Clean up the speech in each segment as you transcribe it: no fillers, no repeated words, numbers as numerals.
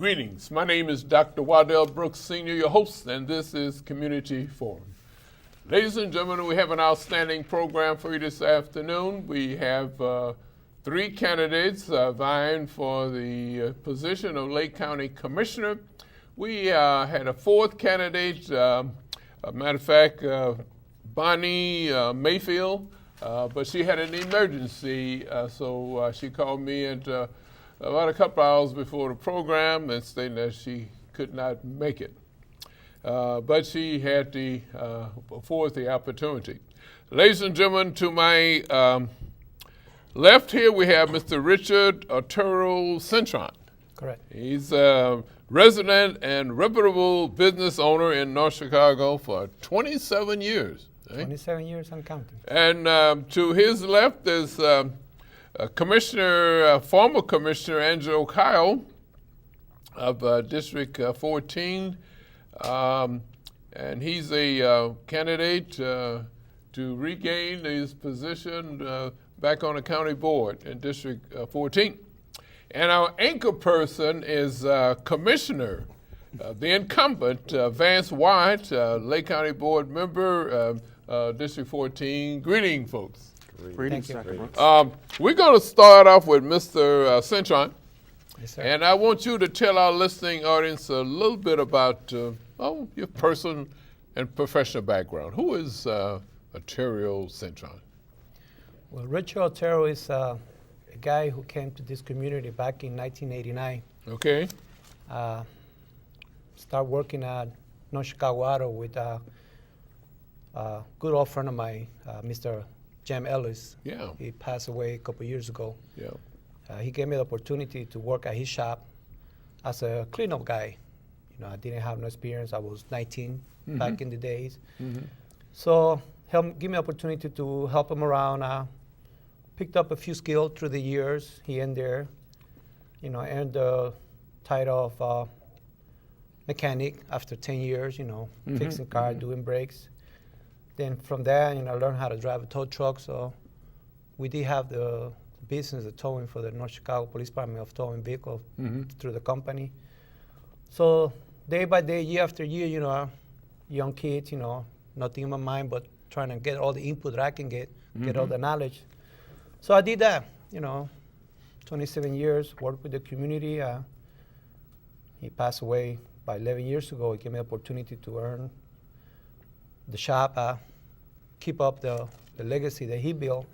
Greetings. My name is Dr. Waddell Brooks, Sr., your host, and this is Community Forum. Ladies and gentlemen, we have an outstanding program for you this afternoon. We have three candidates vying for the position of Lake County Commissioner. We had a fourth candidate, matter of fact, Bonnie Mayfield, but she had an emergency, so she called me and about a couple hours before the program and stating that she could not make it. But she had the afford the opportunity. Ladies and gentlemen, to my left here we have Mr. Richard Arturo Cintron. Correct. He's a resident and reputable business owner in North Chicago for 27 years. 27 years and counting. And to his left is former Commissioner Angelo Kyle of District 14, and he's a candidate to regain his position back on the county board in District 14. And our anchor person is Commissioner, the incumbent, Vance White, Lake County Board member, District 14. Greetings, folks. Greetings, Dr. Brooks. We're going to start off with Mr. Cintron. Yes, sir. And I want you to tell our listening audience a little bit about your personal and professional background. Who is Arturo Cintron? Well, Richard Otero is a guy who came to this community back in 1989. Okay. Started working at North Chicago Auto with a good old friend of mine, Mr. Jem Ellis. Yeah. He passed away a couple years ago. Yeah. He gave me the opportunity to work at his shop as a cleanup guy. You know, I didn't have no experience. I was 19 back in the days. So give me opportunity to help him around. Picked up a few skills through the years here and there. You know, earned the title of mechanic after 10 years, fixing cars, doing brakes. Then from there, I learned how to drive a tow truck. So we did have the business of towing for the North Chicago Police Department of towing vehicles through the company. So day by day, year after year, young kids, nothing in my mind but trying to get all the input that I can get all the knowledge. So I did that, 27 years, worked with the community. He passed away about 11 years ago. He gave me the opportunity to earn the shop, keep up the legacy that he built.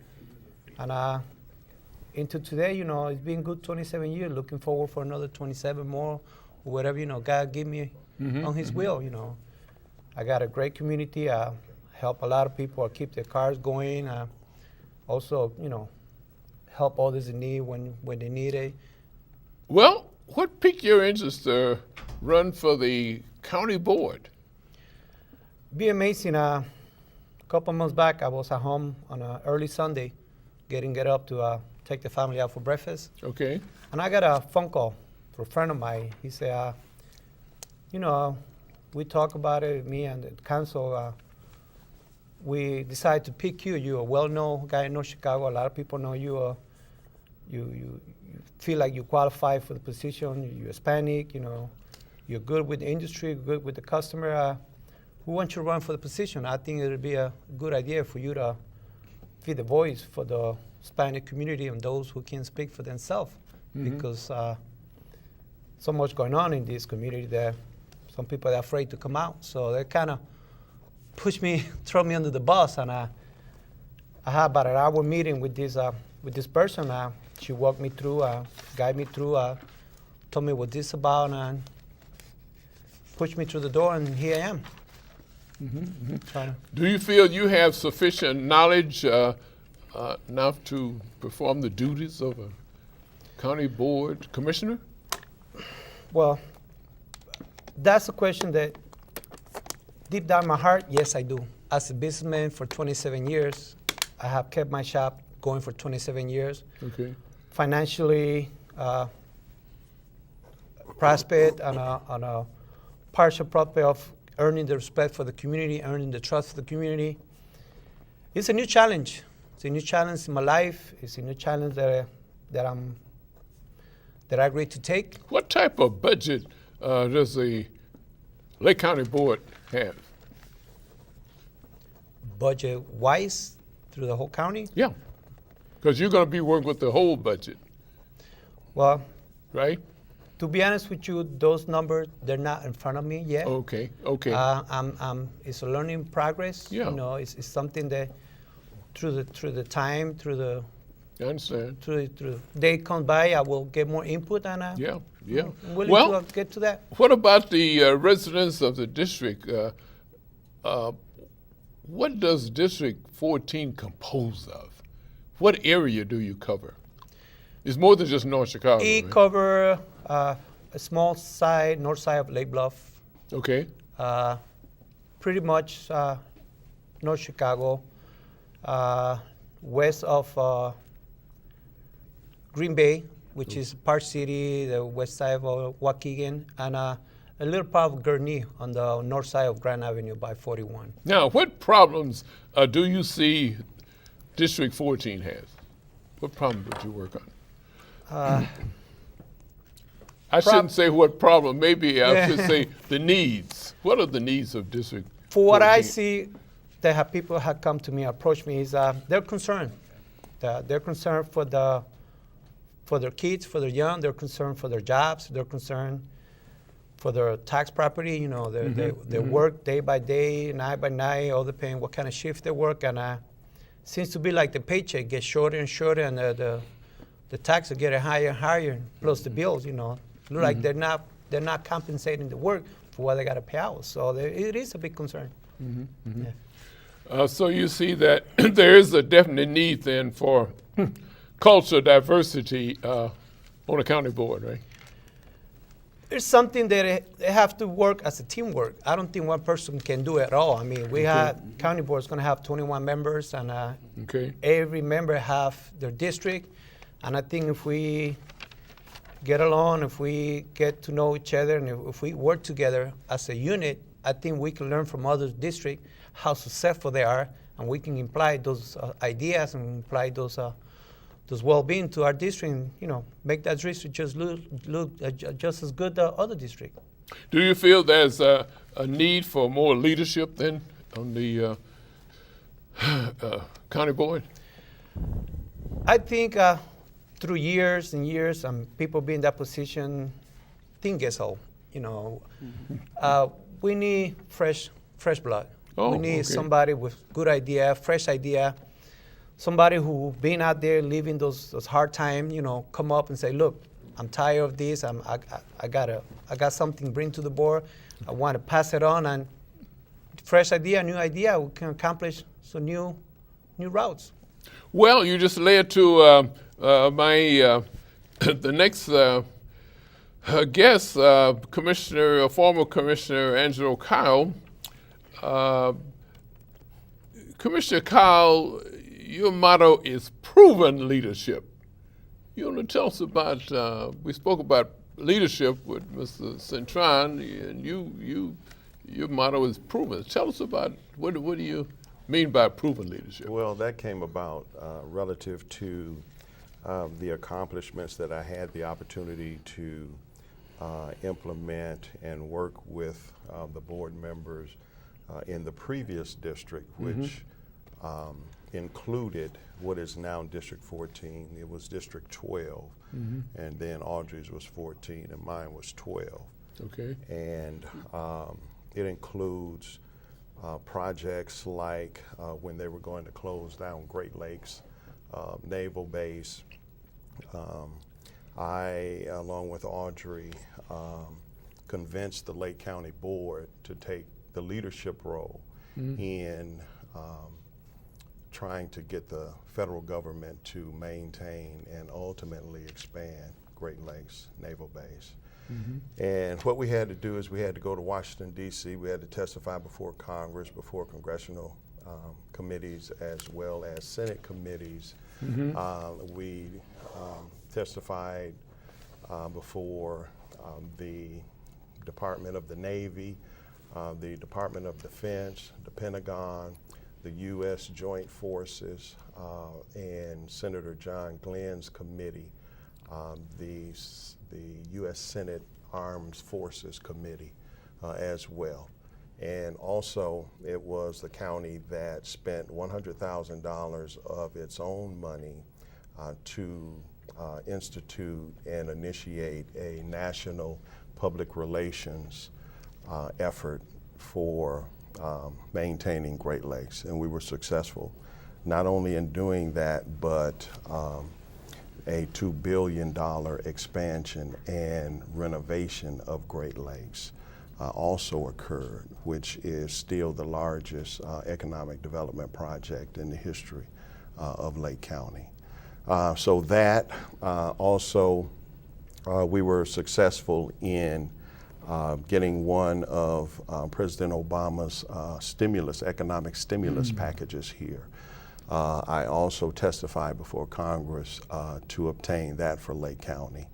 And into today, it's been good 27 years. Looking forward for another 27 more, or whatever, God give me on his will, I got a great community. I help a lot of people. I keep their cars going. Also, help others in need when they need it. Well, what piqued your interest to run for the county board? Be amazing. A couple months back, I was at home on an early Sunday, get up to take the family out for breakfast. Okay. And I got a phone call from a friend of mine. He said, we talked about it, me and the council. We decided to pick you. You're a well-known guy in North Chicago. A lot of people know you. You feel like you qualify for the position. You're Hispanic. You're good with the industry, good with the customer. We want you to run for the position. I think it would be a good idea for you to be the voice for the Hispanic community and those who can speak for themselves, because so much going on in this community that some people are afraid to come out. So they kind of throw me under the bus, and I had about an hour meeting with this person. She walked me through, guided me through, told me what this is about, and pushed me through the door, and here I am. Do you feel you have sufficient knowledge enough to perform the duties of a county board commissioner? Well, that's a question that deep down in my heart, yes, I do. As a businessman for 27 years, I have kept my shop going for 27 years. Okay. Financially, prospered on a partial profit of earning the respect for the community, earning the trust of the community. It's a new challenge. It's a new challenge in my life. It's a new challenge that that I agreed to take. What type of budget does the Lake County Board have? Budget-wise, through the whole county. Yeah, because you're going to be working with the whole budget, Well, right? to be honest with you, those numbers, they're not in front of me yet. Okay, okay. It's a learning progress. Yeah. You know, it's something that through the time, I understand. through the day comes by, I will get more input and Yeah, yeah. I'm willing Well, to get to that. what about the residents of the district? What does District 14 compose of? What area do you cover? It's more than just North Chicago. It right? cover a small side, north side of Lake Bluff, Okay, pretty much North Chicago, west of Green Bay, which is Park City, the west side of Waukegan, and a little part of Gurnee on the north side of Grand Avenue by 41. now what problems do you see District 14 has? What problems would you work on? I shouldn't say what problem, maybe I should say the needs. What are the needs of District 14? For what I see, that people have come to me, approached me, is they're concerned. They're concerned for their kids, for their young. They're concerned for their jobs. They're concerned for their tax property. You know, they work day by day, night by night, all depending what kind of shift they work. And seems to be like the paycheck gets shorter and shorter, and the tax are getting higher and higher, plus the bills. You know, look like they're not compensating the work for what they got to pay out. So it is a big concern. Yeah. So you see that there is a definite need then for cultural diversity on a county board, right? It's something that they have to work as a teamwork. I don't think one person can do it all. I mean, we have county board's going to have 21 members, and Okay. every member have their district. And I think if we get along, if we get to know each other, and if we work together as a unit, I think we can learn from other districts how successful they are, and we can apply those ideas and apply those well-being to our district, and, you know, make that district just look just as good as other district. Do you feel there's a need for more leadership then on the county board? I think through years and years, people be in that position, thing gets old. You know, we need fresh blood. Oh, we need okay. somebody with good idea, fresh idea, somebody who been out there living those hard times. You know, come up and say, look, I'm tired of this. I got something to bring to the board. I want to pass it on, and fresh idea, new idea, we can accomplish some new routes. Well, you just led to my the next guest, former Commissioner Angelo Kyle. Commissioner Kyle, your motto is proven leadership. You want to tell us about? We spoke about leadership with Mr. Cintron, and your motto is proven. Tell us about what do you mean by proven leadership? Well, that came about relative to the accomplishments that I had the opportunity to implement and work with the board members in the previous district, which included what is now District 14. It was District 12, and then Audrey's was 14, and mine was 12. Okay. And it includes projects like when they were going to close down Great Lakes Naval Base. I, along with Audrey, convinced the Lake County Board to take the leadership role in trying to get the federal government to maintain and ultimately expand Great Lakes Naval Base. And what we had to do is we had to go to Washington, D.C. We had to testify before Congress, before congressional committees, as well as Senate committees. We testified before the Department of the Navy, the Department of Defense, the Pentagon, the U.S. Joint Forces, and Senator John Glenn's committee the U.S. Senate Armed Forces Committee as well. And also, it was the county that spent $100,000 of its own money to institute and initiate a national public relations effort for maintaining Great Lakes. And we were successful not only in doing that, but a $2 billion expansion and renovation of Great Lakes also occurred, which is still the largest economic development project in the history of Lake County. So that also, we were successful in getting one of President Obama's economic stimulus packages here. I also testified before Congress to obtain that for Lake County.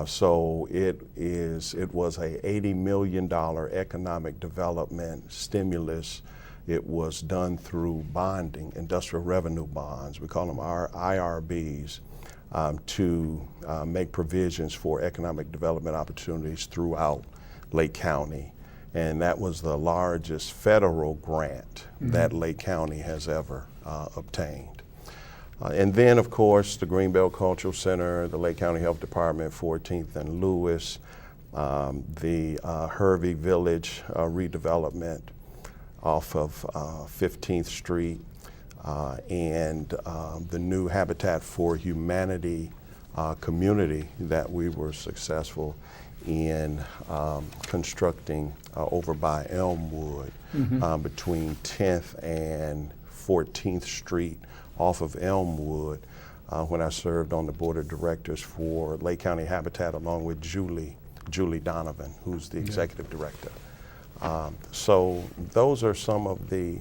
So it was a $80 million economic development stimulus. It was done through bonding, industrial revenue bonds, we call them IRBs, to make provisions for economic development opportunities throughout Lake County. And that was the largest federal grant that Lake County has ever obtained. And then, of course, the Greenbelt Cultural Center, the Lake County Health Department, 14th and Lewis, the Hervey Village redevelopment off of 15th Street, and the new Habitat for Humanity community that we were successful in constructing over by Elmwood, between 10th and 14th Street off of Elmwood, when I served on the board of directors for Lake County Habitat along with Julie Donovan, who's the executive director. So those are some of the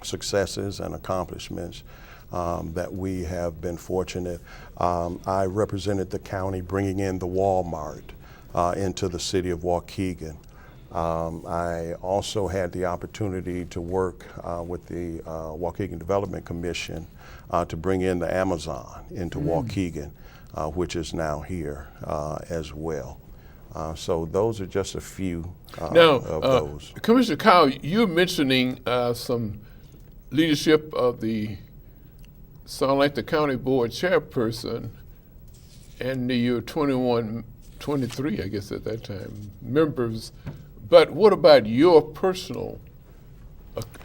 successes and accomplishments that we have been fortunate. I represented the county bringing in the Walmart into the city of Waukegan. I also had the opportunity to work with the Waukegan Development Commission to bring in the Amazon into Waukegan, which is now here as well. So those are just a few of those. Commissioner Kyle, you're mentioning some leadership of the sound like the county board chairperson and your 23, I guess at that time, members. But what about your personal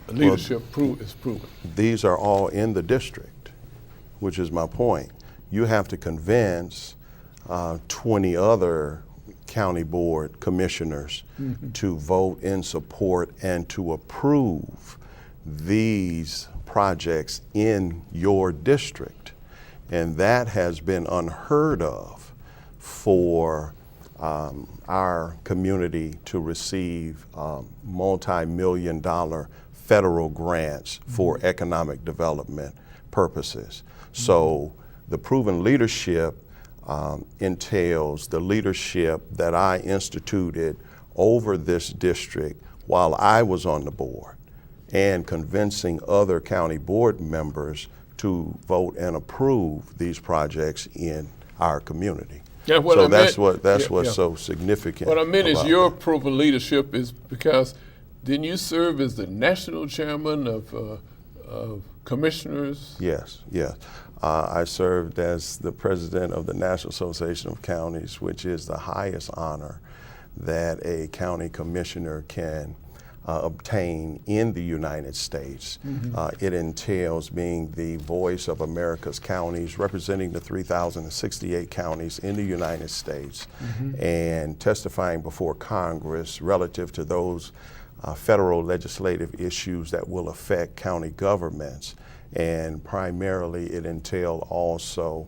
leadership is proven? These are all in the district, which is my point. You have to convince 20 other county board commissioners to vote in support and to approve these projects in your district. And that has been unheard of for our community to receive multi-million-dollar federal grants for economic development purposes. So the proven leadership entails the leadership that I instituted over this district while I was on the board, and convincing other county board members to vote and approve these projects in our community. Yeah, so that's what's so significant. What I meant is your that. proven leadership is because didn't you serve as the national chairman of commissioners? Yes. I served as the president of the National Association of Counties, which is the highest honor that a county commissioner can obtain in the United States. It entails being the voice of America's counties, representing the 3,068 counties in the United States, and testifying before Congress relative to those federal legislative issues that will affect county governments. And primarily it entailed also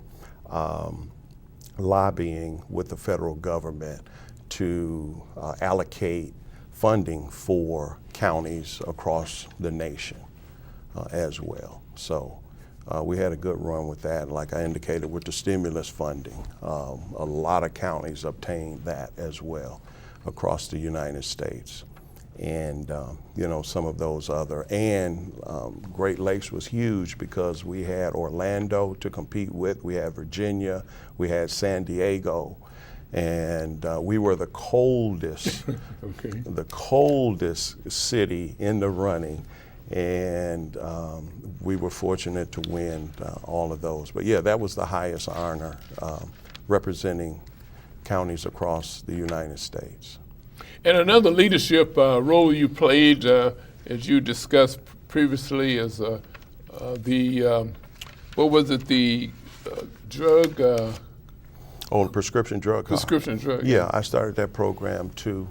lobbying with the federal government to allocate funding for counties across the nation as well. So we had a good run with that. Like I indicated with the stimulus funding, a lot of counties obtained that as well across the United States. and some of those other. And Great Lakes was huge because we had Orlando to compete with, we had Virginia, we had San Diego, and we were the coldest, the coldest city in the running. And we were fortunate to win all of those. But yeah, that was the highest honor, representing counties across the United States. And another leadership role you played, as you discussed previously, is the drug? The prescription drug card. Prescription drug. Yeah, I started that program too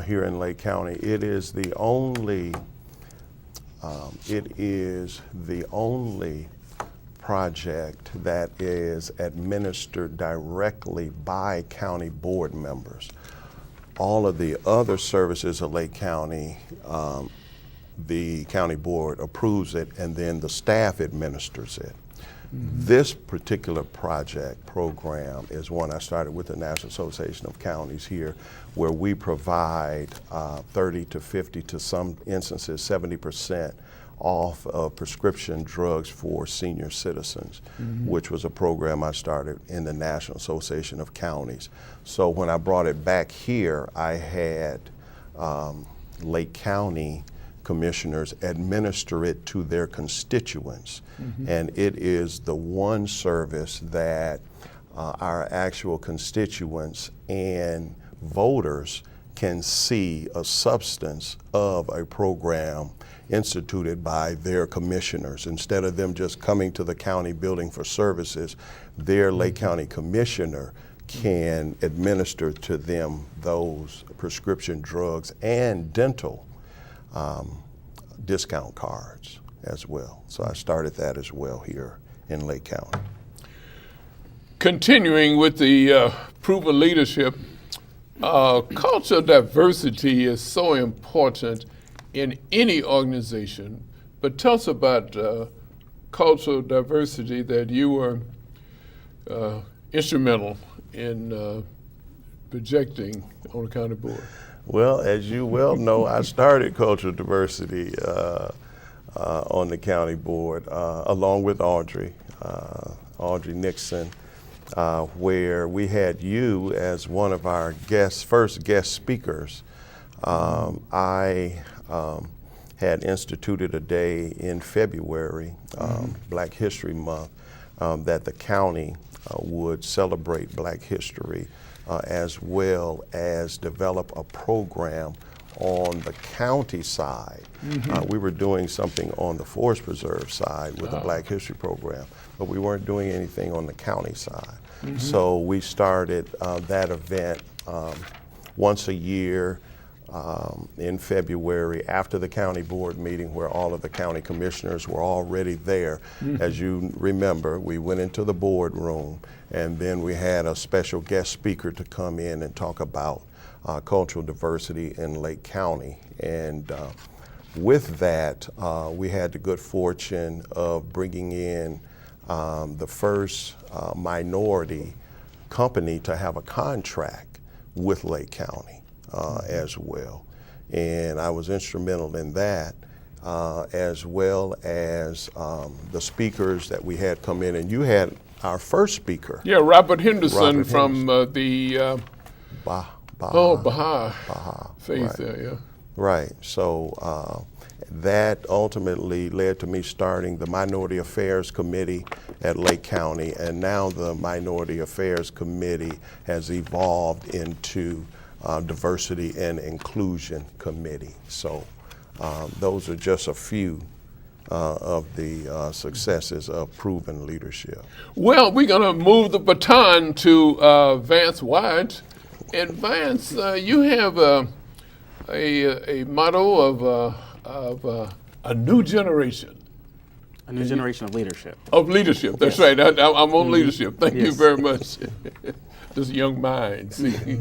here in Lake County. It is the only project that is administered directly by county board members. All of the other services of Lake County, the county board approves it, and then the staff administers it. This particular program is one I started with the National Association of Counties here, where we provide 30 to 50 to some instances 70% off of prescription drugs for senior citizens, which was a program I started in the National Association of Counties. So when I brought it back here, I had Lake County commissioners administer it to their constituents. And it is the one service that our actual constituents and voters can see a substance of a program instituted by their commissioners. Instead of them just coming to the county building for services, their Lake County commissioner can administer to them those prescription drugs and dental discount cards as well. So I started that as well here in Lake County. Continuing with the proven leadership, cultural diversity is so important in any organization, but tell us about cultural diversity that you were instrumental in projecting on the county board. Well, as you well know, I started cultural diversity on the county board along with Audrey Nixon, where we had you as one of our first guest speakers. I had instituted a day in February, Black History Month, that the county would celebrate Black history as well as develop a program on the county side. We were doing something on the Forest Preserve side with the Black History program, but we weren't doing anything on the county side. So we started that event once a year in February after the county board meeting, where all of the county commissioners were already there. As you remember, we went into the boardroom, and then we had a special guest speaker to come in and talk about cultural diversity in Lake County. And with that, we had the good fortune of bringing in the first minority company to have a contract with Lake County as well. And I was instrumental in that, as well as the speakers that we had come in. And you had our first speaker. Yeah, Robert Henderson from the Baha'i faith there, yeah. Right, so that ultimately led to me starting the Minority Affairs Committee at Lake County, and now the Minority Affairs Committee has evolved into Diversity and Inclusion Committee. So those are just a few of the successes of proven leadership. Well, we're going to move the baton to Vance Wyatt. And Vance, you have a motto of a new generation. A new generation of leadership. Of leadership, that's right. I'm on leadership. Thank you Yes. very much. This young mind, see.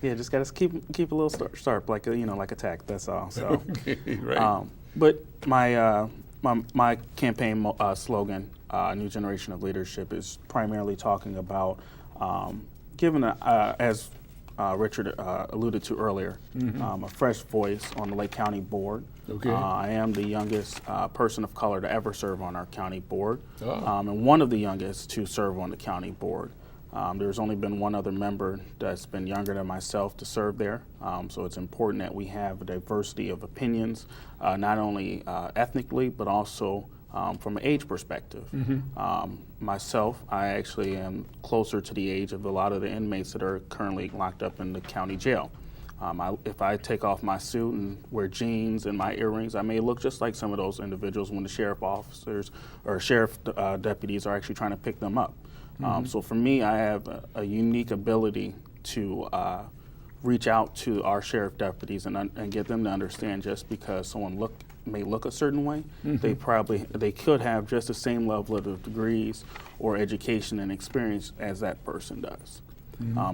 Yeah, just got to keep a little sharp, like like a tack. That's all. So, Okay, right. but my campaign slogan, "New Generation of Leadership," is primarily talking about giving as Richard alluded to earlier, a fresh voice on the Lake County Board. Okay. I am the youngest person of color to ever serve on our county board, Oh. and one of the youngest to serve on the county board. There's only been one other member that's been younger than myself to serve there, so it's important that we have a diversity of opinions, not only ethnically, but also from an age perspective. Myself, I actually am closer to the age of a lot of the inmates that are currently locked up in the county jail. If I take off my suit and wear jeans and my earrings, I may look just like some of those individuals when the sheriff officers or sheriff deputies are actually trying to pick them up. So for me, I have a unique ability to reach out to our sheriff deputies and get them to understand just because someone may look a certain way, they could have just the same level of degrees or education and experience as that person does.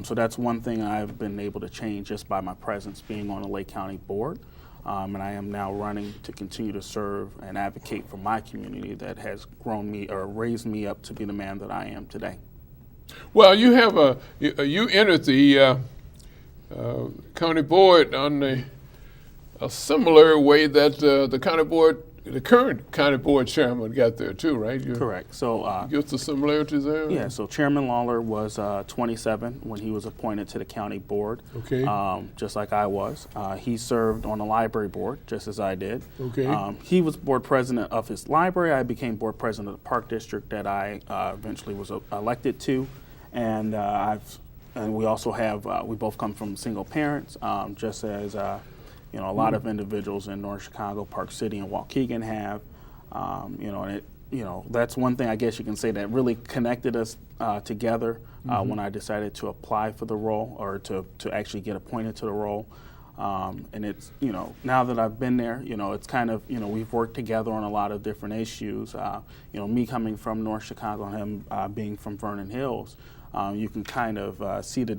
So that's one thing I've been able to change just by my presence being on the Lake County Board. And I am now running to continue to serve and advocate for my community that has grown me or raised me up to be the man that I am today. Well, you have you entered the county board on a similar way that the current county board chairman got there too, right? Correct. So Get the similarities there? yeah, so Chairman Lawler was 27 when he was appointed to the county board. Okay. Just like I was. He served on the library board, just as I did. Okay. He was board president of his library. I became board president of the park district that I eventually was elected to. And we also have, we both come from single parents, just as a lot of individuals in North Chicago, Park City, and Waukegan have. That's one thing I guess you can say that really connected us together when I decided to apply for the role or to actually get appointed to the role. And it's, now that I've been there, it's kind of, we've worked together on a lot of different issues. Me coming from North Chicago and him being from Vernon Hills, you can kind of see the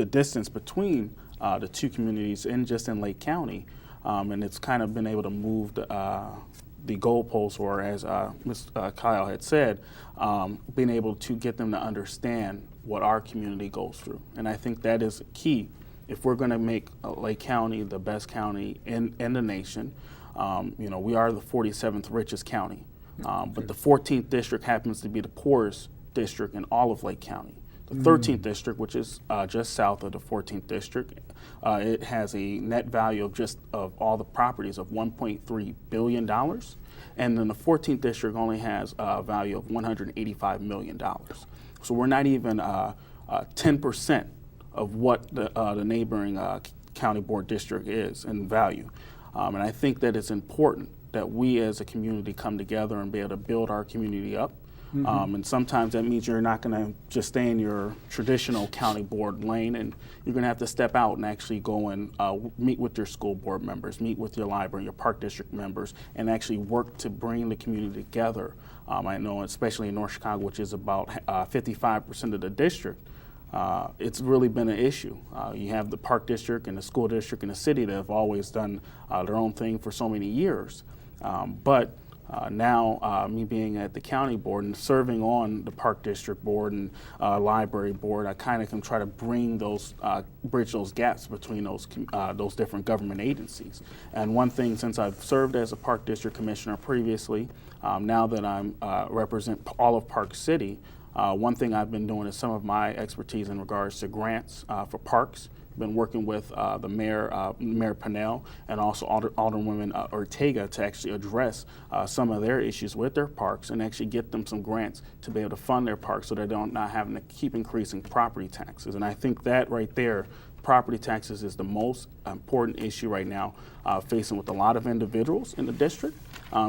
distance between the two communities just in Lake County. And it's kind of been able to move the goalposts, or as Ms. Kyle had said, being able to get them to understand what our community goes through. And I think that is key. If we're going to make Lake County the best county in the nation, we are the 47th richest county, but the 14th district happens to be the poorest district in all of Lake County. The 13th district, which is just south of the 14th district, it has a net value of all the properties of $1.3 billion. And then the 14th district only has a value of $185 million. So we're not even 10% of what the neighboring county board district is in value. And I think that it's important that we as a community come together and be able to build our community up. And sometimes that means you're not going to just stay in your traditional county board lane, and you're going to have to step out and actually go and meet with your school board members, meet with your library, your park district members, and actually work to bring the community together. I know, especially in North Chicago, which is about 55% of the district, it's really been an issue. You have the park district and the school district and the city that have always done their own thing for so many years. But now, me being at the county board and serving on the park district board and library board, I kind of can try to bring bridge those gaps between those different government agencies. And one thing, since I've served as a park district commissioner previously, now that I'm represent all of Park City, one thing I've been doing is some of my expertise in regards to grants for parks. Been working with the mayor, Mayor Pennell, and also Alderwoman Ortega to actually address some of their issues with their parks and actually get them some grants to be able to fund their parks so they don't not having to keep increasing property taxes. And I think that right there, property taxes is the most important issue right now facing with a lot of individuals in the district.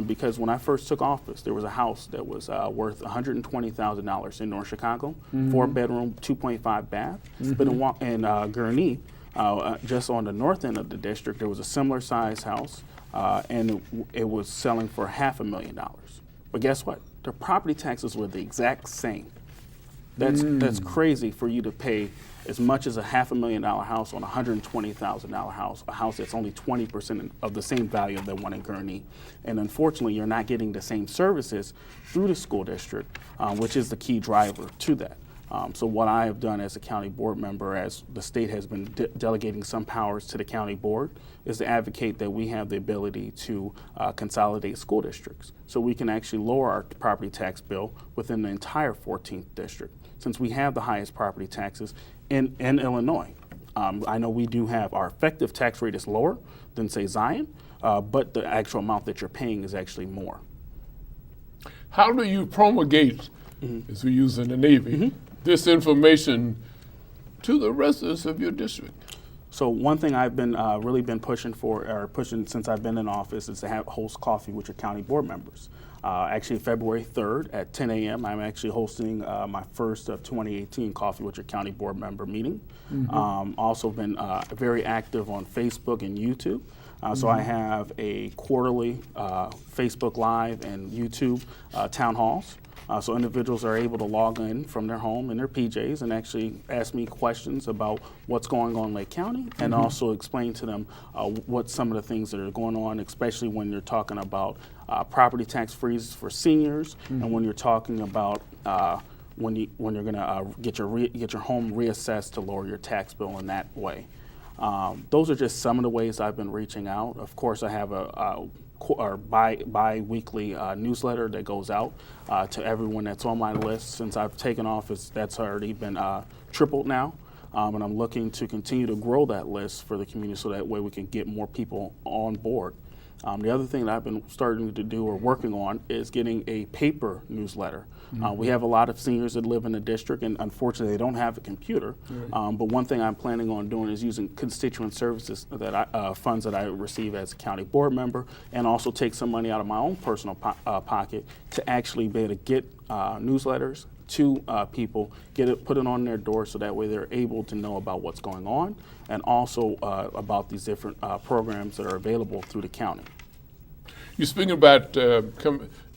Because when I first took office, there was a house that was worth $120,000 in North Chicago, 4-bedroom, 2.5 bath. But in Gurnee, just on the north end of the district, there was a similar size house, and it was selling for $500,000. But guess what? The property taxes were the exact same. That's crazy for you to pay as much as a $500,000 house on a $120,000 house, a house that's only 20% of the same value of the one in Gurnee. And unfortunately, you're not getting the same services through the school district, which is the key driver to that. So what I have done as a county board member, as the state has been delegating some powers to the county board, is to advocate that we have the ability to consolidate school districts. So we can actually lower our property tax bill within the entire 14th district, since we have the highest property taxes in Illinois. I know we do have our effective tax rate is lower than, say, Zion, but the actual amount that you're paying is actually more. How do you promulgate, as we use in the Navy, this information to the residents of your district? So one thing I've been really been pushing since I've been in office is to host coffee with your county board members. Actually, February 3rd at 10 a.m., I'm actually hosting my first of 2018 Coffee with Your County Board Member meeting. Also been very active on Facebook and YouTube. So I have a quarterly Facebook Live and YouTube town halls. So individuals are able to log in from their home in their PJs and actually ask me questions about what's going on in Lake County, and also explain to them what some of the things that are going on, especially when you're talking about property tax freezes for seniors, and when you're talking about when you're going to get your home reassessed to lower your tax bill in that way. Those are just some of the ways I've been reaching out. Of course, I have a bi-weekly newsletter that goes out to everyone that's on my list. Since I've taken office, that's already been tripled now. And I'm looking to continue to grow that list for the community so that way we can get more people on board. The other thing that I've been starting to do or working on is getting a paper newsletter. We have a lot of seniors that live in the district, and unfortunately they don't have a computer. But one thing I'm planning on doing is using constituent services that funds that I receive as a county board member, and also take some money out of my own personal pocket to actually be able to get newsletters to people, put it on their door so that way they're able to know about what's going on, and also about these different programs that are available through the county. You're speaking about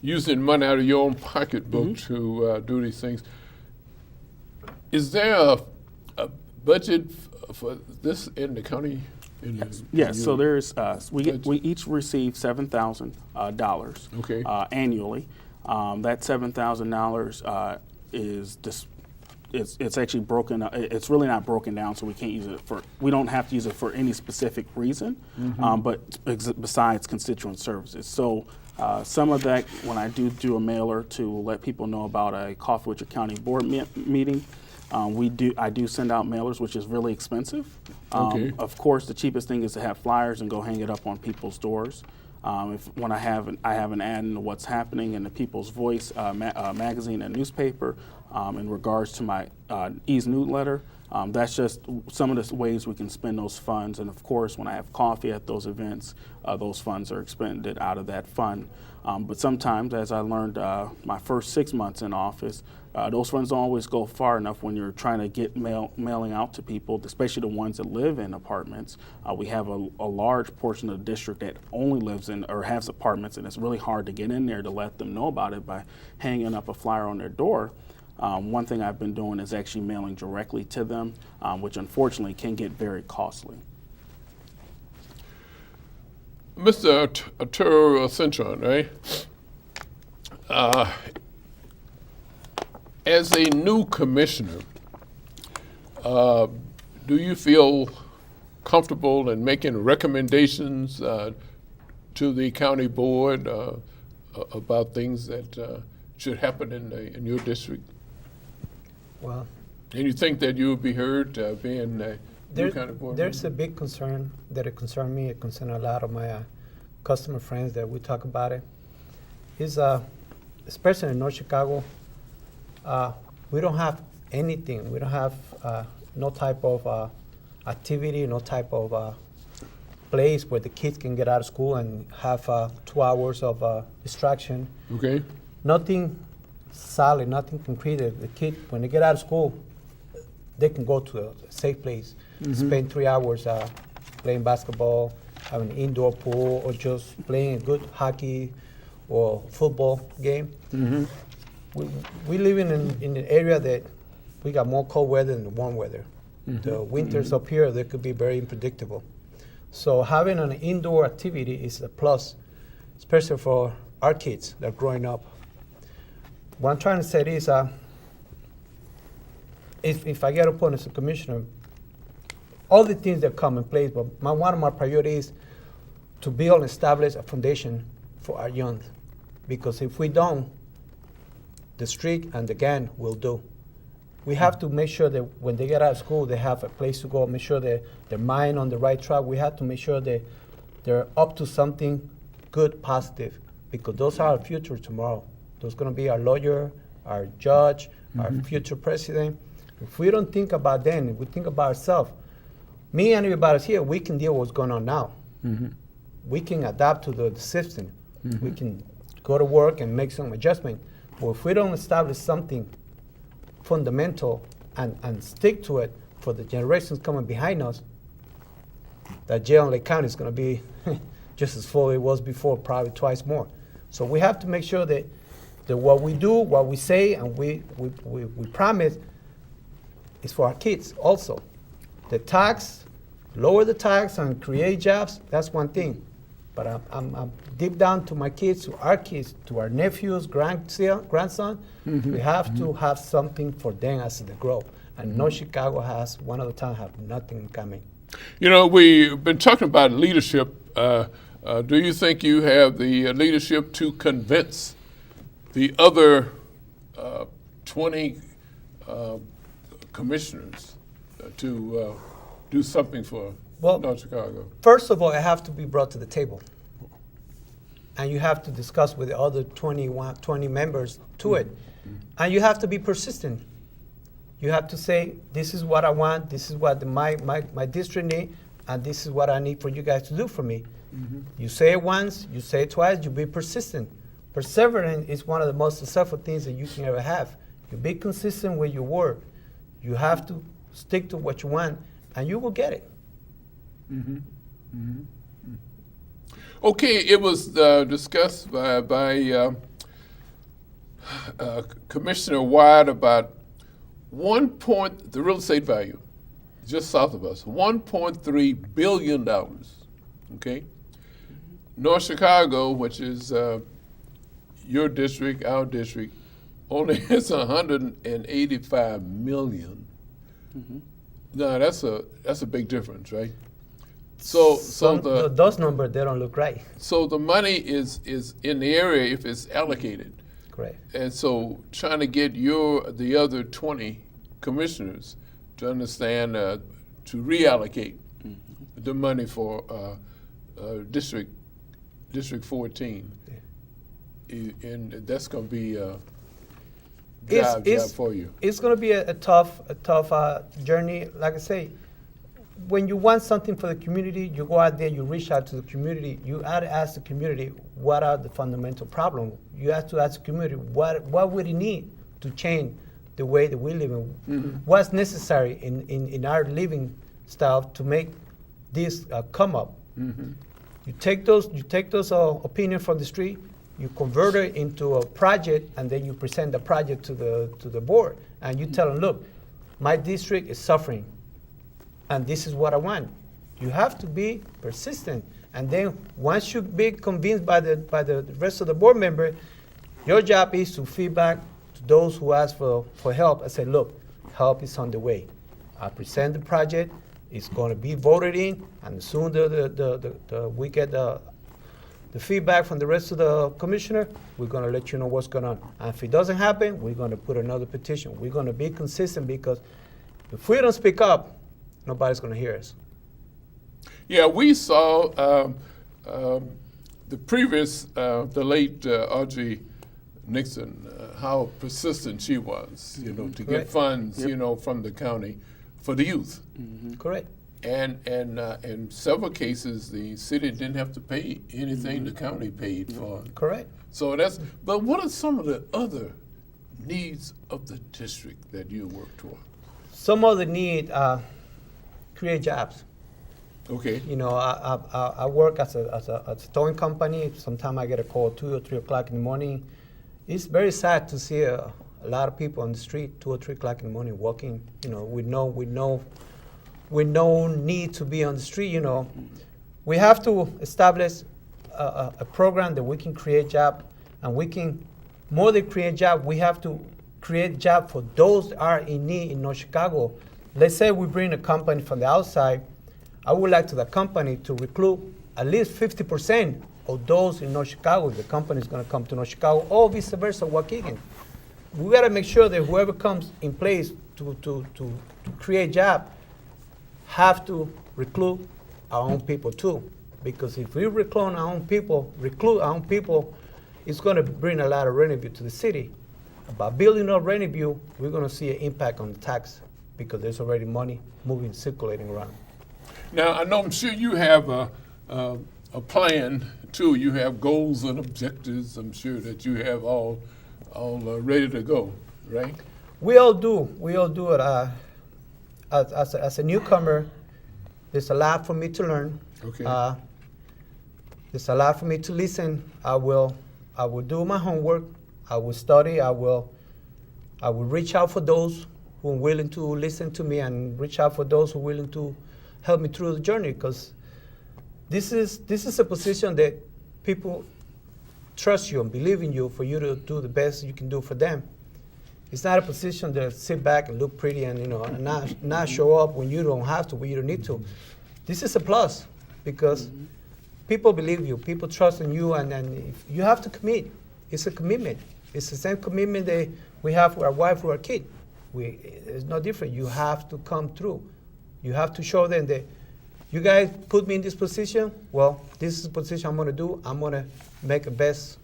using money out of your own pocketbook to do these things. Is there a budget for this in the county? Yes. So there's we each receive $7,000 annually. That $7,000 is just it's actually broken. It's really not broken down, so we can't use it for. We don't have to use it for any specific reason, but besides constituent services. So some of that, when I do a mailer to let people know about a Coffee with Your County Board meeting, I do send out mailers, which is really expensive. Of course, the cheapest thing is to have flyers and go hang it up on people's doors. When I have an ad in What's Happening in the People's Voice magazine and newspaper in regards to my Ease newsletter, that's just some of the ways we can spend those funds. And of course, when I have coffee at those events, those funds are expended out of that fund. But sometimes, as I learned my first 6 months in office, those funds don't always go far enough when you're trying to get mailing out to people, especially the ones that live in apartments. We have a large portion of the district that only lives in or has apartments, and it's really hard to get in there to let them know about it by hanging up a flyer on their door. One thing I've been doing is actually mailing directly to them, which unfortunately can get very costly. Mr. Arturo Cintron, right? As a new commissioner, do you feel comfortable in making recommendations to the county board about things that should happen in your district? Well, And you think that you will be heard being a new county board there's member? a big concern that it concerns me. It concerns a lot of my customer friends that we talk about it. Is especially in North Chicago, we don't have anything. We don't have no type of activity, no type of place where the kids can get out of school and have 2 hours of distraction. Okay. Nothing solid, nothing concrete. The kid, when they get out of school, they can go to a safe place, spend 3 hours playing basketball, having an indoor pool, or just playing a good hockey or football game. We live in an area that we got more cold weather than warm weather. The winters up here, they could be very unpredictable. So having an indoor activity is a plus, especially for our kids that are growing up. What I'm trying to say is if I get appointed as a commissioner, all the things that come in place, but one of my priorities is to build and establish a foundation for our young. Because if we don't, the street and the gang will do. We have to make sure that when they get out of school, they have a place to go, make sure that their mind on the right track. We have to make sure that they're up to something good, positive, because those are our future tomorrow. Those going to be our lawyer, our judge, our future president. If we don't think about them, if we think about ourselves, me and everybody else here, we can deal with what's going on now. We can adapt to the system. We can go to work and make some adjustment. But if we don't establish something fundamental and stick to it for the generations coming behind us, that jail in Lake County is going to be just as full as it was before, probably twice more. So we have to make sure that what we do, what we say, and we promise is for our kids also. The tax, lower the tax and create jobs, that's one thing. But I'm deep down to my kids, to our nephews, grandson. We have to have something for them as they grow. And North Chicago has, one of the towns have nothing coming. You know, we've been talking about leadership. Do you think you have the leadership to convince the other 20 commissioners to do something for North Chicago? First of all, it has to be brought to the table. And you have to discuss with the other 20 members to it. And you have to be persistent. You have to say, this is what I want, this is what my district needs, and this is what I need for you guys to do for me. You say it once, you say it twice, you be persistent. Perseverance is one of the most successful things that you can ever have. You be consistent with your work. You have to stick to what you want, and you will get it. Okay, it was discussed by Commissioner Wyatt about the real estate value, just south of us, $1.3 billion, okay? North Chicago, which is your district, our district, only has 185 million. Now that's a big difference, right? So those numbers, they don't look right. So the money is in the area if it's allocated. Correct. And so trying to get the other 20 commissioners to understand to reallocate the money for District 14. And that's going to be a job for you. It's going to be a tough journey. Like I say, when you want something for the community, you go out there, you reach out to the community, you ask the community, what are the fundamental problems? You have to ask the community, what would it need to change the way that we live in? What's necessary in our living style to make this come up? You take those opinions from the street, you convert it into a project, and then you present the project to the board, and you tell them, look, my district is suffering, and this is what I want. You have to be persistent, and then once you be convinced by the rest of the board member, your job is to feedback to those who ask for help and say, look, help is on the way. I present the project, it's going to be voted in, and as soon as we get the feedback from the rest of the commissioner, we're going to let you know what's going on. And if it doesn't happen, we're going to put another petition. We're going to be consistent, because if we don't speak up, nobody's going to hear us. Yeah, we saw the previous, the late Audrey Nixon, how persistent she was, to get funds, from the county for the youth. Correct. And in several cases, the city didn't have to pay anything; the county paid for it. Correct. So but what are some of the other needs of the district that you work toward? Some of the need, create jobs. Okay. I work as a towing company. Sometimes I get a call 2 or 3 o'clock in the morning. It's very sad to see a lot of people on the street 2 or 3 o'clock in the morning walking, with no need to be on the street. We have to establish a program that we can create jobs, and we can more than create jobs. We have to create jobs for those that are in need in North Chicago. Let's say we bring a company from the outside. I would like to the company to recruit at least 50% of those in North Chicago. The company is going to come to North Chicago, or vice versa, Waukegan. We got to make sure that whoever comes in place to create job have to recruit our own people too. Because if we recruit our own people, it's going to bring a lot of revenue to the city. By building up revenue, we're going to see an impact on the tax because there's already money moving, circulating around. Now, I know I'm sure you have a plan too. You have goals and objectives. I'm sure that you have all ready to go, right? We all do. We all do it. As a newcomer, there's a lot for me to learn. Okay. There's a lot for me to listen. I will do my homework. I will study. I will reach out for those who are willing to listen to me, and reach out for those who are willing to help me through the journey. Because this is a position that people trust you and believe in you for you to do the best you can do for them. It's not a position to sit back and look pretty and and not show up when you don't have to, when you don't need to. This is a plus because people believe you, people trust in you, and if you have to commit. It's a commitment. It's the same commitment that we have with our wife, with our kid. It's no different. You have to come through. You have to show them that you guys put me in this position. Well, this is the position I'm going to do. I'm going to make the best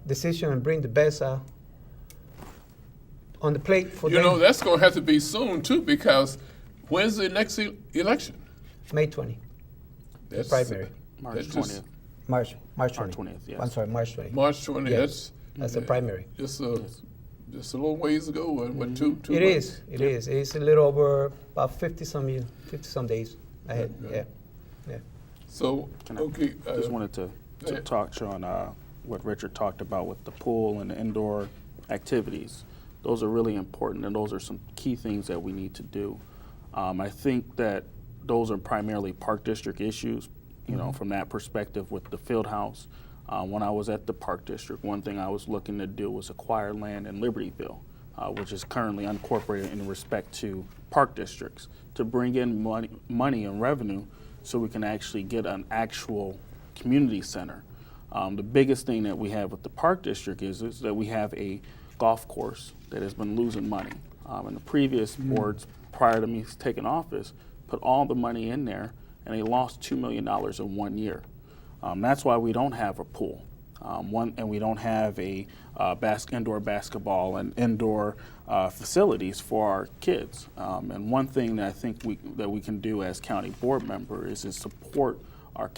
decision and bring the best on the plate for them. You know, that's going to have to be soon too, because when's the next election? May 20. That's primary. March that's just 20th. March 20. March 20th, yes. I'm sorry, March 20. March 20th. Yes, that's the primary. Just a little ways to go. What, two It months? is. It's a little over about 50 some days ahead. Yeah. Yeah. So, Can I okay. just wanted to ahead. touch on what Richard talked about with the pool and the indoor activities. Those are really important, and those are some key things that we need to do. I think that those are primarily Park District issues, from that perspective with the field house. When I was at the Park District, one thing I was looking to do was acquire land in Libertyville, which is currently unincorporated in respect to park districts, to bring in money and revenue so we can actually get an actual community center. The biggest thing that we have with the Park District is that we have a golf course that has been losing money. And the previous boards prior to me taking office put all the money in there, and they lost $2 million in 1 year. That's why we don't have a pool. And we don't have a indoor basketball and indoor facilities for our kids. And one thing that I think we can do as county board members is support our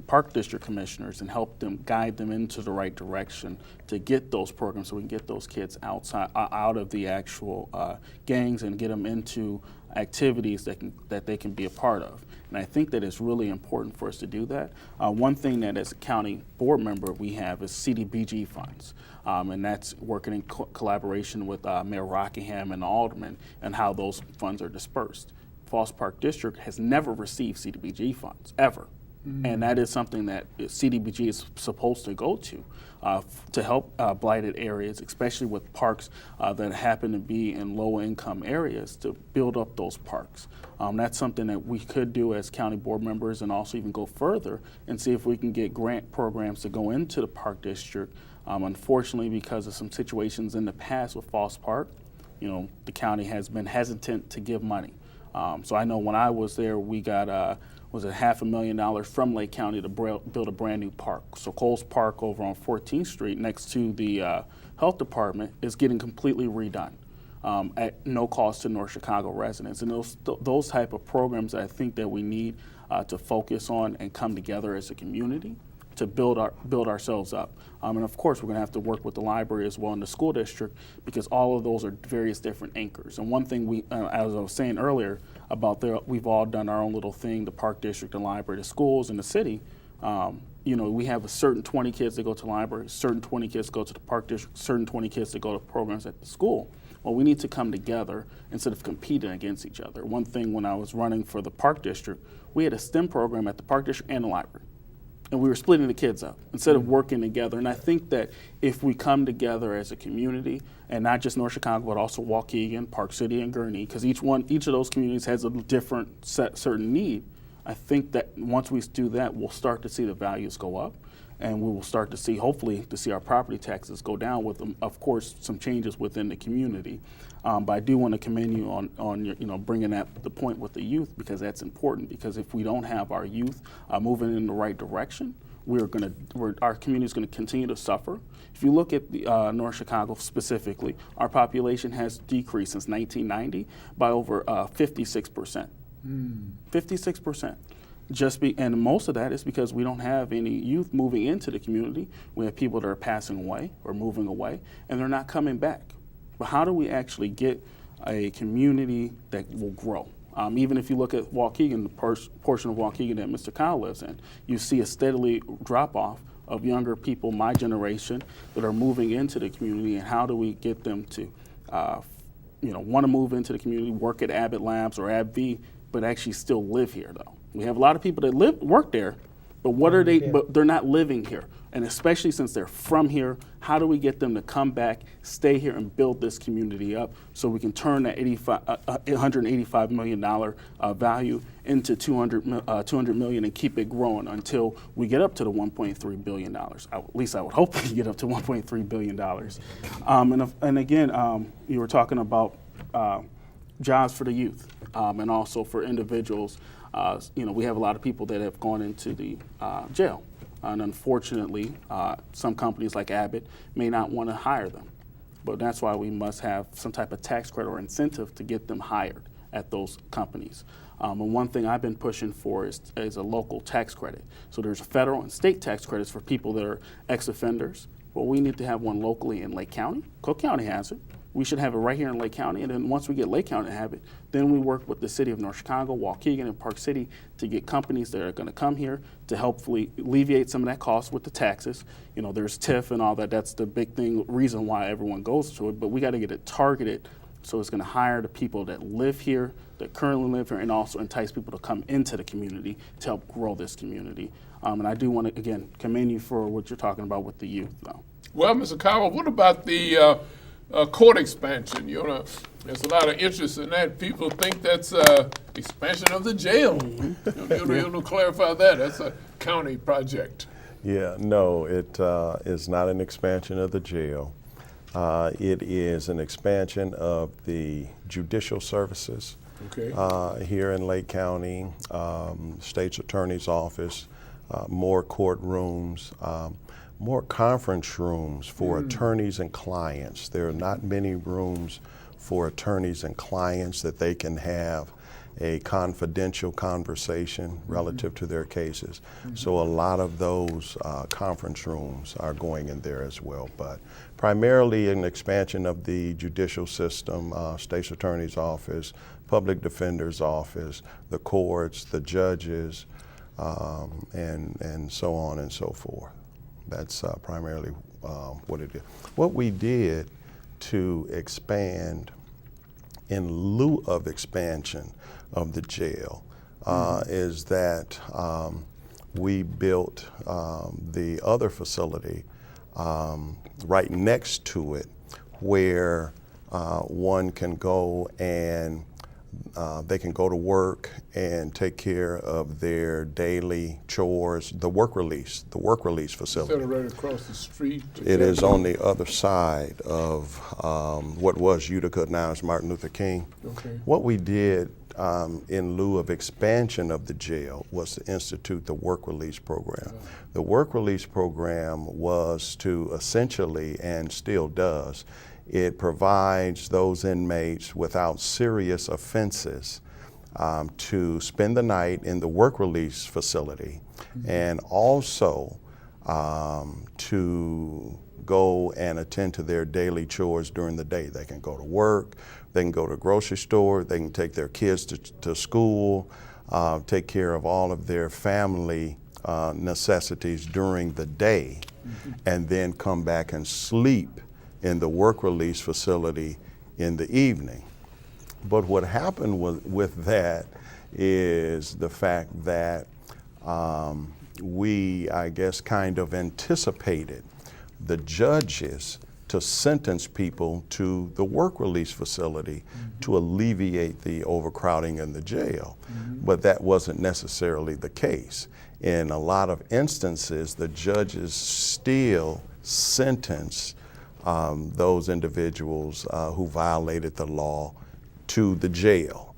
park district commissioners and help them guide them into the right direction to get those programs, so we can get those kids out of the actual gangs and get them into activities that they can be a part of. And I think that it's really important for us to do that. One thing that as a county board member we have is CDBG funds. And that's working in collaboration with Mayor Rockingham and the aldermen and how those funds are dispersed. Falls Park District has never received CDBG funds, ever. And that is something that CDBG is supposed to go to help blighted areas, especially with parks that happen to be in low-income areas, to build up those parks. That's something that we could do as county board members, and also even go further and see if we can get grant programs to go into the Park District. Unfortunately, because of some situations in the past with Falls Park, the county has been hesitant to give money. So I know when I was there, we got was it $500,000 from Lake County to build a brand new park. So Coles Park over on 14th Street next to the health department is getting completely redone at no cost to North Chicago residents. And those type of programs I think that we need to focus on and come together as a community to build ourselves up. And of course, we're going to have to work with the library as well in the school district, because all of those are various different anchors. And one thing as I was saying earlier about we've all done our own little thing, the Park District, the library, the schools, and the city. We have a certain 20 kids that go to the library, certain 20 kids go to the Park District, certain 20 kids that go to programs at the school. Well, we need to come together instead of competing against each other. One thing when I was running for the Park District, we had a STEM program at the Park District and the library. and we were splitting the kids up instead of working together. And I think that if we come together as a community, and not just North Chicago, but also Waukegan, Park City, and Gurnee, because each of those communities has a different certain need. I think that once we do that, we'll start to see the values go up, and we will start to see, hopefully, our property taxes go down with, of course, some changes within the community. But I do want to commend you on your, bringing the point with the youth, because that's important. Because if we don't have our youth moving in the right direction, our community is going to continue to suffer. If you look at North Chicago specifically, our population has decreased since 1990 by over 56%. 56%. And most of that is because we don't have any youth moving into the community. We have people that are passing away or moving away, and they're not coming back. But how do we actually get a community that will grow? Even if you look at Waukegan, the portion of Waukegan that Mr. Kyle lives in, you see a steadily drop off of younger people, my generation, that are moving into the community. And how do we get them to, want to move into the community, work at Abbott Labs or AbbVie, but actually still live here, though? We have a lot of people that work there, but but they're not living here. And especially since they're from here, how do we get them to come back, stay here, and build this community up so we can turn that $185 million value into $200 million and keep it growing until we get up to the $1.3 billion. At least I would hope we get up to $1.3 billion. And again, you were talking about jobs for the youth and also for individuals. We have a lot of people that have gone into the jail. And unfortunately, some companies like Abbott may not want to hire them. But that's why we must have some type of tax credit or incentive to get them hired at those companies. And one thing I've been pushing for is a local tax credit. So there's federal and state tax credits for people that are ex-offenders. But we need to have one locally in Lake County. Cook County has it. We should have it right here in Lake County, and then once we get Lake County to have it, then we work with the city of North Chicago, Waukegan, and Park City to get companies that are going to come here to hopefully alleviate some of that cost with the taxes. There's TIF and all that. That's the big reason why everyone goes to it, but we got to get it targeted so it's going to hire the people that live here, that currently live here, and also entice people to come into the community to help grow this community. And I do want to, again, commend you for what you're talking about with the youth, though. Well, Mr. Cowell, what about the court expansion? There's a lot of interest in that. People think that's expansion of the jail. You clarify that. That's a county project. Yeah, no, it is not an expansion of the jail. It is an expansion of the judicial services here in Lake County, State's Attorney's Office, more courtrooms, more conference rooms for attorneys and clients. There are not many rooms for attorneys and clients that they can have a confidential conversation relative to their cases. So a lot of those conference rooms are going in there as well. But primarily an expansion of the judicial system, State's Attorney's Office, Public Defender's Office, the courts, the judges, and so on and so forth. That's primarily what it is. What we did to expand in lieu of expansion of the jail is that we built the other facility right next to it where one can go and they can go to work and take care of their daily chores, the work release facility. Is that right across the street? It is on the other side of what was Utica, now is Martin Luther King. Okay. What we did in lieu of expansion of the jail was to institute the work release program. The work release program was to essentially, and still does, it provides those inmates without serious offenses to spend the night in the work release facility and also to go and attend to their daily chores during the day. They can go to work, they can go to the grocery store, they can take their kids to school, take care of all of their family necessities during the day, and then come back and sleep in the work release facility in the evening. But what happened with that is the fact that we, I guess, kind of anticipated the judges to sentence people to the work release facility to alleviate the overcrowding in the jail. But that wasn't necessarily the case. In a lot of instances, the judges still sentence those individuals who violated the law to the jail.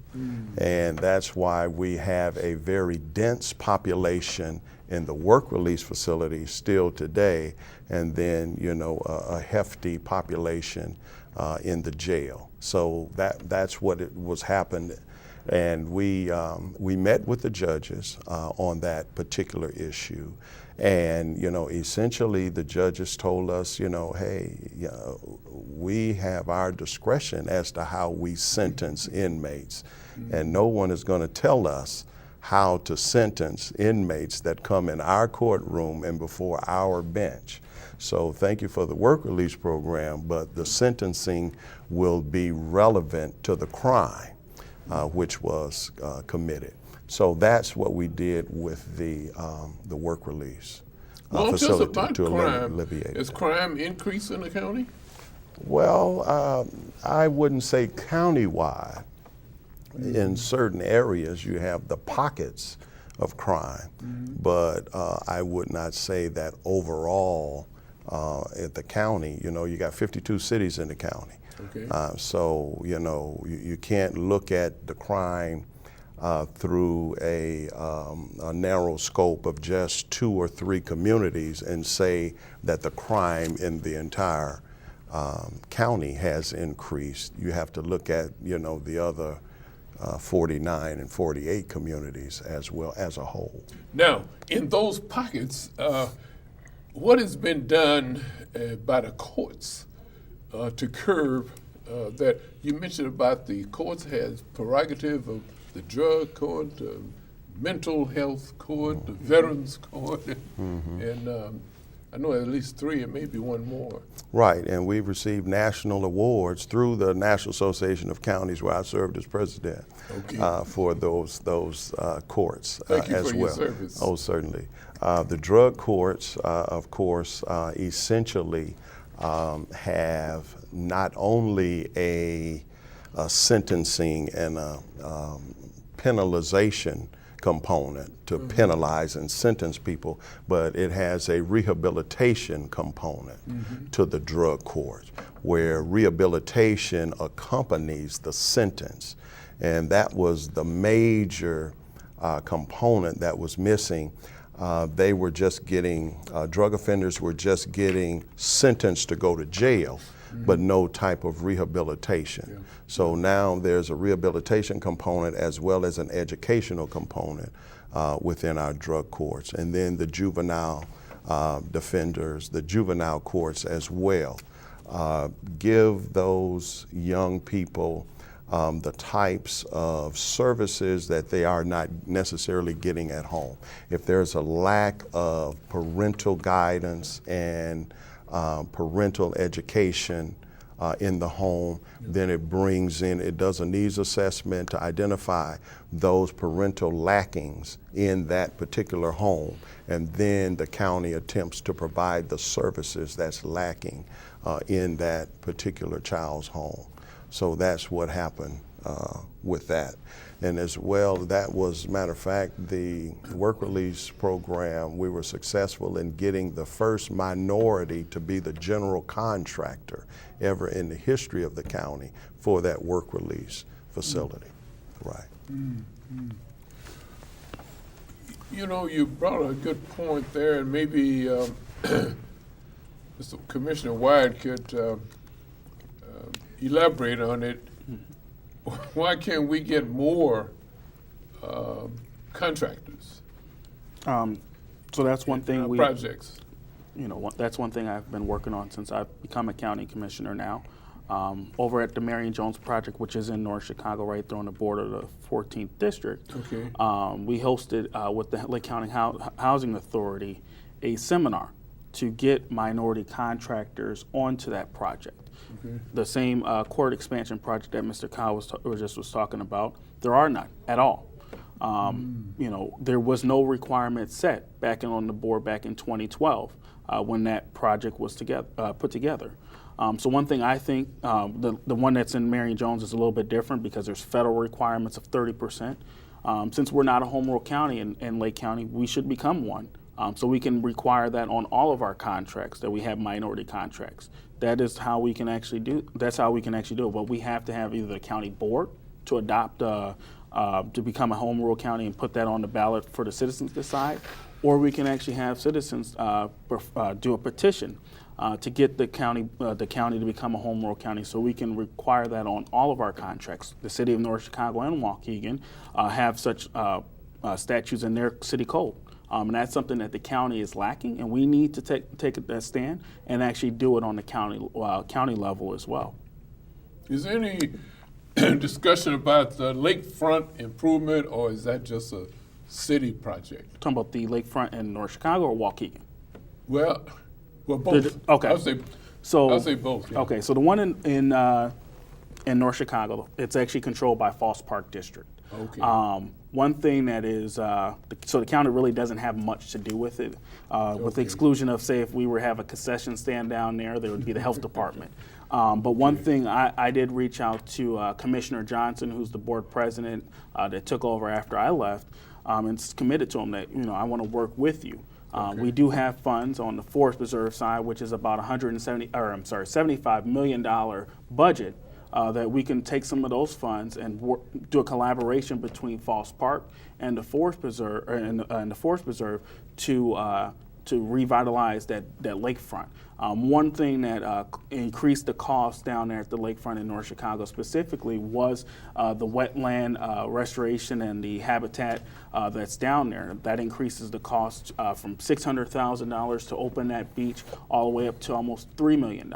And that's why we have a very dense population in the work release facilities still today, and then, you know, a hefty population in the jail. So that's what it was happened. And we met with the judges on that particular issue. And, you know, essentially the judges told us, you know, hey, we have our discretion as to how we sentence inmates. And no one is going to tell us how to sentence inmates that come in our courtroom and before our bench. So thank you for the work release program, but the sentencing will be relevant to the crime which was committed. So that's what we did with the work release facility to alleviate. Is crime increase in the county? Well, I wouldn't say countywide. In certain areas, you have the pockets of crime, but I would not say that overall at the county. You know, you got 52 cities in the county. Okay. So, you know, you can't look at the crime through a narrow scope of just 2 or 3 communities and say that the crime in the entire county has increased. You have to look at, you know, the other 49 and 48 communities as well as a whole. Now, in those pockets, what has been done by the courts to curb that? You mentioned about the courts has prerogative of the drug court, the mental health court, the veterans court, and I know at least 3 and maybe 1 more. Right, and we've received national awards through the National Association of Counties, where I served as president, for those courts Thank you as for well. your service. Oh, certainly. The drug courts, of course, essentially have not only a sentencing and a penalization component to penalize and sentence people, but it has a rehabilitation component to the drug court, where rehabilitation accompanies the sentence. And that was the major component that was missing. They were just getting, drug offenders were just getting sentenced to go to jail, but no type of rehabilitation. So now there's a rehabilitation component as well as an educational component within our drug courts. And then the juvenile defenders, the juvenile courts as well, give those young people the types of services that they are not necessarily getting at home. If there's a lack of parental guidance and parental education in the home, then it brings in, it does a needs assessment to identify those parental lackings in that particular home, and then the county attempts to provide the services that's lacking in that particular child's home. So that's what happened with that. And as well, that was, matter of fact, the work release program, we were successful in getting the first minority to be the general contractor ever in the history of the county for that work release facility. Right. You know, you brought a good point there, and maybe Mr. Commissioner Wyatt could elaborate on it. Why can't we get more contractors? So that's one thing we projects. You know, that's one thing I've been working on since I've become a county commissioner now. Over at the Marion Jones Project, which is in North Chicago, right there on the border of the 14th District, Okay. we hosted with the Lake County Housing Authority a seminar to get minority contractors onto that project. Okay. The same court expansion project that Mr. Kyle was talking about, there are none at all. You know, there was no requirement set back on the board back in 2012 when that project was put together. So one thing I think, the one that's in Marion Jones is a little bit different because there's federal requirements of 30%. Since we're not a home rule county in Lake County, we should become one. So we can require that on all of our contracts, that we have minority contracts. That is how we can actually that's how we can actually do it. But we have to have either the county board to adopt, to become a home rule county and put that on the ballot for the citizens to decide, or we can actually have citizens do a petition to get the county to become a home rule county. So we can require that on all of our contracts. The city of North Chicago and Waukegan have such statutes in their city code. And that's something that the county is lacking, and we need to take a stand and actually do it on the county level as well. Is there any discussion about the lakefront improvement, or is that just a city project? Talking about the lakefront in North Chicago or Waukegan? Well, both. Okay. I'll say both. Yeah. Okay, so the one in North Chicago, it's actually controlled by Falls Park District. Okay. One thing that is, so the county really doesn't have much to do with it, with the exclusion of, say, if we were to have a concession stand down there would be the health department. But one thing, I did reach out to Commissioner Johnson, who's the board president that took over after I left, and committed to him that, you know, I want to work with you. We do have funds on the Forest Preserve side, which is about $75 million budget. That we can take some of those funds and do a collaboration between Falls Park and the Forest Preserve and the Forest Preserve to revitalize that lakefront. One thing that increased the cost down there at the lakefront in North Chicago specifically was the wetland restoration and the habitat that's down there. That increases the cost from $600,000 to open that beach all the way up to almost $3 million.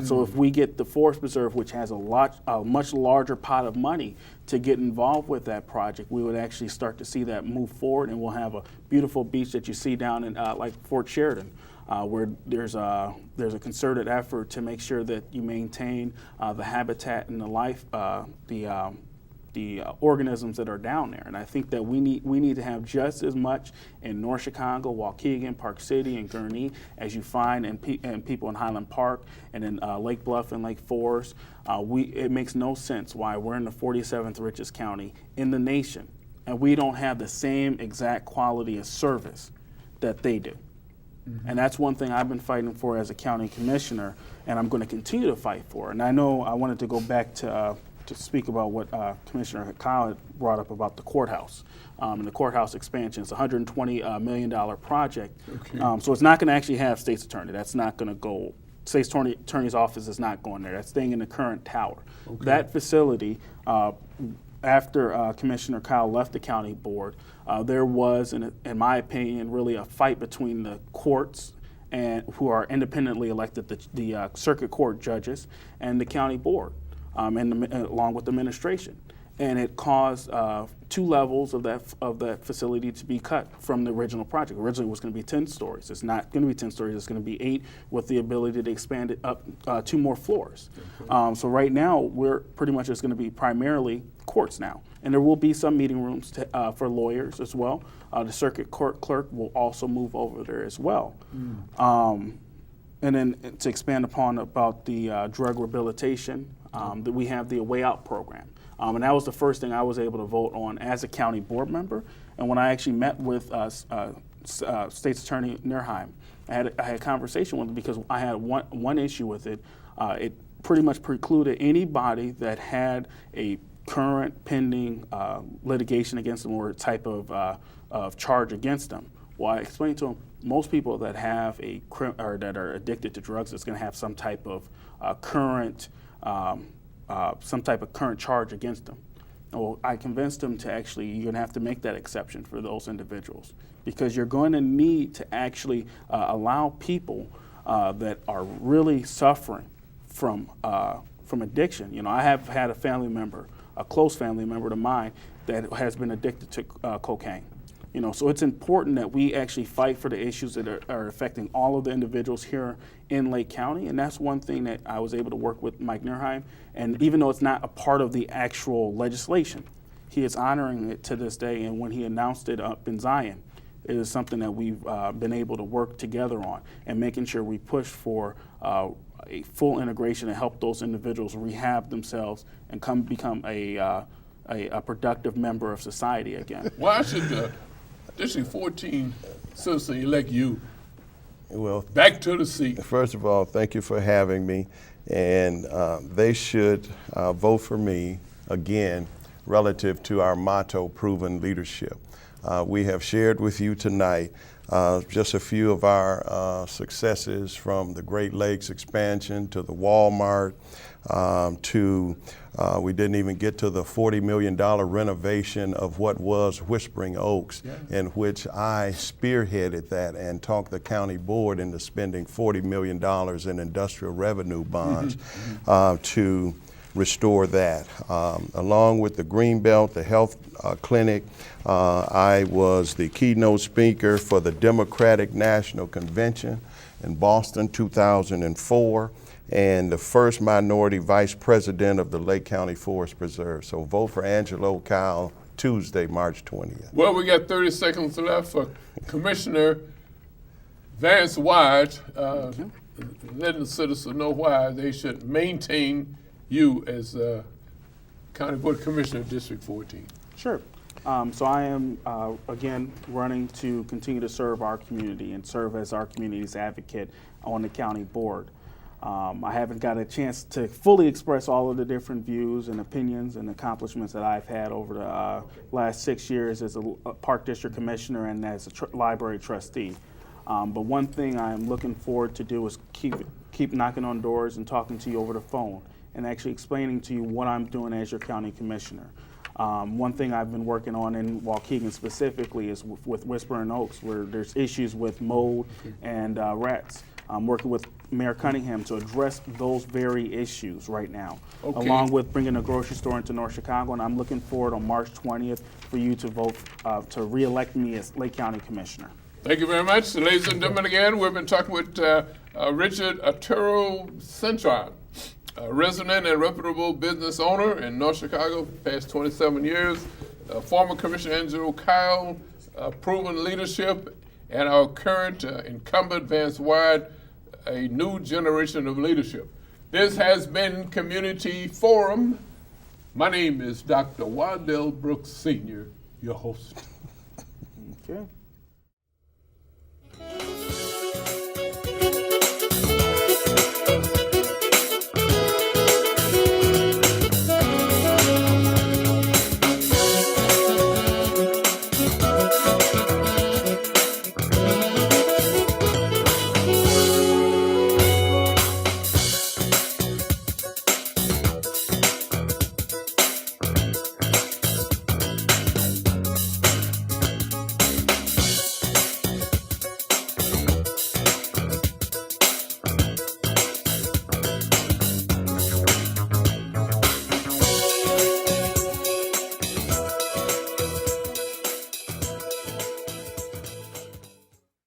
So if we get the Forest Preserve, which has a much larger pot of money to get involved with that project, we would actually start to see that move forward, and we'll have a beautiful beach that you see down in like Fort Sheridan. Where there's a concerted effort to make sure that you maintain the habitat and the life, the organisms that are down there. And I think that we need to have just as much in North Chicago, Waukegan, Park City, and Gurnee as you find in people in Highland Park and in Lake Bluff and Lake Forest. It makes no sense why we're in the 47th richest county in the nation, and we don't have the same exact quality of service that they do. And that's one thing I've been fighting for as a county commissioner, and I'm going to continue to fight for. And I know I wanted to go back to speak about what Commissioner Kyle had brought up about the courthouse. And the courthouse expansion is a $120 million project. Okay. So it's not going to actually have state's attorney. That's not going to go. State's attorney's office is not going there. That's staying in the current tower. Okay. That facility, after Commissioner Kyle left the county board, there was, in my opinion, really a fight between the courts and who are independently elected, the circuit court judges, and the county board, along with the administration. And it caused 2 levels of that facility to be cut from the original project. Originally it was going to be 10 stories. It's not going to be 10 stories. It's going to be 8 with the ability to expand it up 2 more floors. Okay. So right now we're pretty much just going to be primarily courts now. And there will be some meeting rooms for lawyers as well. The circuit court clerk will also move over there as well. And then to expand upon about the drug rehabilitation, that we have the Way Out program. And that was the first thing I was able to vote on as a county board member. And when I actually met with State's Attorney Nerheim, I had a conversation with him because I had one issue with it. It pretty much precluded anybody that had a current pending litigation against them or type of charge against them. Well, I explained to him, most people that have or that are addicted to drugs is going to have some type of current charge against them. Well, I convinced them to actually, you're going to have to make that exception for those individuals because you're going to need to actually allow people that are really suffering from addiction. You know, I have had a family member, a close family member of mine, that has been addicted to cocaine. You know, so it's important that we actually fight for the issues that are affecting all of the individuals here in Lake County, and that's one thing that I was able to work with Mike Nerheim. And even though it's not a part of the actual legislation, he is honoring it to this day. And when he announced it up in Zion, it is something that we've been able to work together on and making sure we push for a full integration and help those individuals rehab themselves and become a productive member of society again. Why should District 14 citizen elect you Well, back to the seat? first of all, thank you for having me. And they should vote for me again relative to our motto, proven leadership. We have shared with you tonight just a few of our successes, from the Great Lakes expansion to the Walmart to we didn't even get to the $40 million renovation of what was Whispering Oaks, in which I spearheaded that and talked the county board into spending $40 million in industrial revenue bonds to restore that. Along with the Greenbelt, the health clinic, I was the keynote speaker for the Democratic National Convention in Boston 2004, and the first minority vice president of the Lake County Forest Preserve. So vote for Angelo Kyle Tuesday, March 20th. Well, we got 30 seconds left for Commissioner Vance Wide, letting the citizens know why they should maintain you as County Board Commissioner of District 14. Sure. So I am, again, running to continue to serve our community and serve as our community's advocate on the county board. I haven't got a chance to fully express all of the different views and opinions and accomplishments that I've had over the last 6 years as a Park District Commissioner and as a library trustee. But one thing I'm looking forward to do is keep knocking on doors and talking to you over the phone and actually explaining to you what I'm doing as your county commissioner. One thing I've been working on in Waukegan specifically is with Whispering Oaks, where there's issues with mold and rats. I'm working with Mayor Cunningham to address those very issues right now, along with bringing a grocery store into North Chicago. And I'm looking forward on March 20th for you to vote to re-elect me as Lake County Commissioner. Thank you very much. Ladies and gentlemen, again, we've been talking with Richard Arturo Cintron, a resident and reputable business owner in North Chicago, past 27 years. Former Commissioner Angelo Kyle, proven leadership, and our current incumbent Vance Wide, a new generation of leadership. This has been Community Forum. My name is Dr. Waddell Brooks Sr., your host. Okay.